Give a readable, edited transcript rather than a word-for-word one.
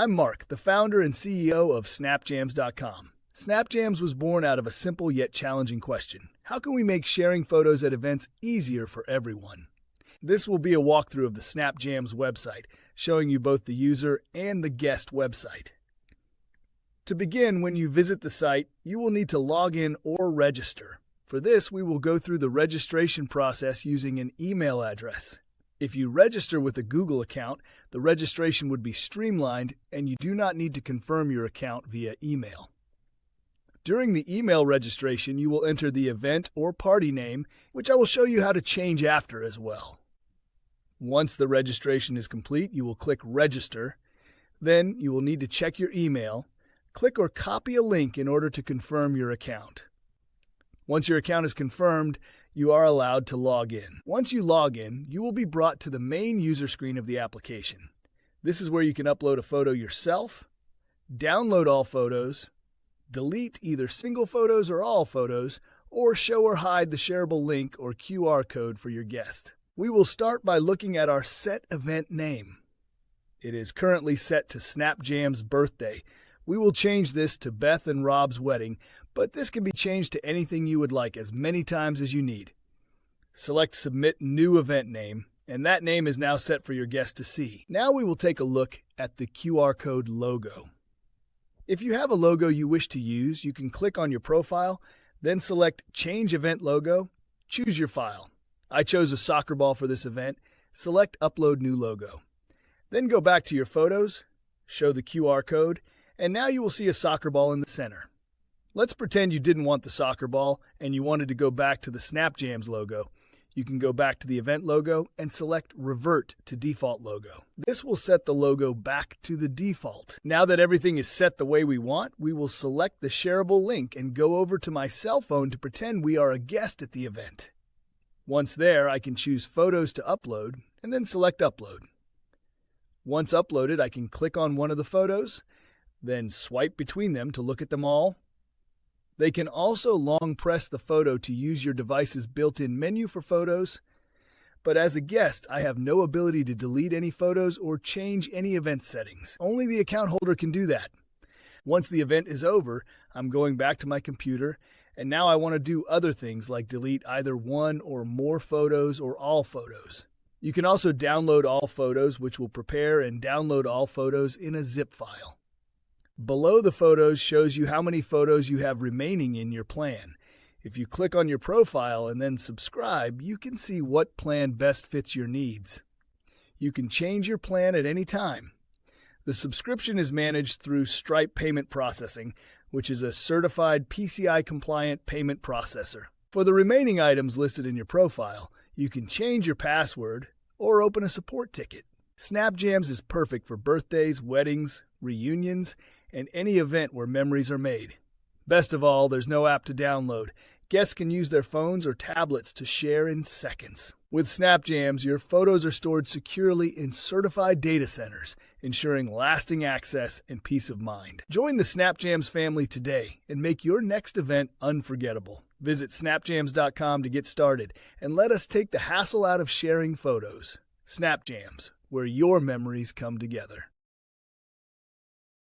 I'm Mark, the founder and CEO of SnapJamz.com. SnapJamz was born out of a simple yet challenging question. How can we make sharing photos at events easier for everyone? This will be a walkthrough of the SnapJamz website, showing you both the user and the guest website. To begin, when you visit the site, you will need to log in or register. For this, we will go through the registration process using an email address. If you register with a Google account, the registration would be streamlined and you do not need to confirm your account via email. During the email registration, you will enter the event or party name, which I will show you how to change after as well. Once the registration is complete, you will click Register. Then you will need to check your email. Click or copy a link in order to confirm your account. Once your account is confirmed, you are allowed to log in. Once you log in, you will be brought to the main user screen of the application. This is where you can upload a photo yourself, download all photos, delete either single photos or all photos, or show or hide the shareable link or QR code for your guest. We will start by looking at our set event name. It is currently set to SnapJamz birthday. We will change this to Beth and Rob's wedding, but this can be changed to anything you would like as many times as you need. Select Submit New Event Name, and that name is now set for your guest to see. Now we will take a look at the QR code logo. If you have a logo you wish to use, you can click on your profile, then select Change Event Logo, choose your file. I chose a soccer ball for this event. Select Upload New Logo. Then go back to your photos, show the QR code, and now you will see a soccer ball in the center. Let's pretend you didn't want the soccer ball and you wanted to go back to the SnapJamz logo. You can go back to the event logo and select Revert to Default Logo. This will set the logo back to the default. Now that everything is set the way we want, we will select the shareable link and go over to my cell phone to pretend we are a guest at the event. Once there, I can choose Photos to upload and then select Upload. Once uploaded, I can click on one of the photos, then swipe between them to look at them all. They can also long press the photo to use your device's built-in menu for photos, but as a guest, I have no ability to delete any photos or change any event settings. Only the account holder can do that. Once the event is over, I'm going back to my computer, and now I want to do other things like delete either one or more photos or all photos. You can also download all photos, which will prepare and download all photos in a zip file. Below the photos shows you how many photos you have remaining in your plan. If you click on your profile and then subscribe, you can see what plan best fits your needs. You can change your plan at any time. The subscription is managed through Stripe Payment Processing, which is a certified PCI-compliant payment processor. For the remaining items listed in your profile, you can change your password or open a support ticket. SnapJamz is perfect for birthdays, weddings, reunions, and any event where memories are made. Best of all, there's no app to download. Guests can use their phones or tablets to share in seconds. With SnapJamz, your photos are stored securely in certified data centers, ensuring lasting access and peace of mind. Join the SnapJamz family today and make your next event unforgettable. Visit SnapJamz.com to get started and let us take the hassle out of sharing photos. SnapJamz, where your memories come together.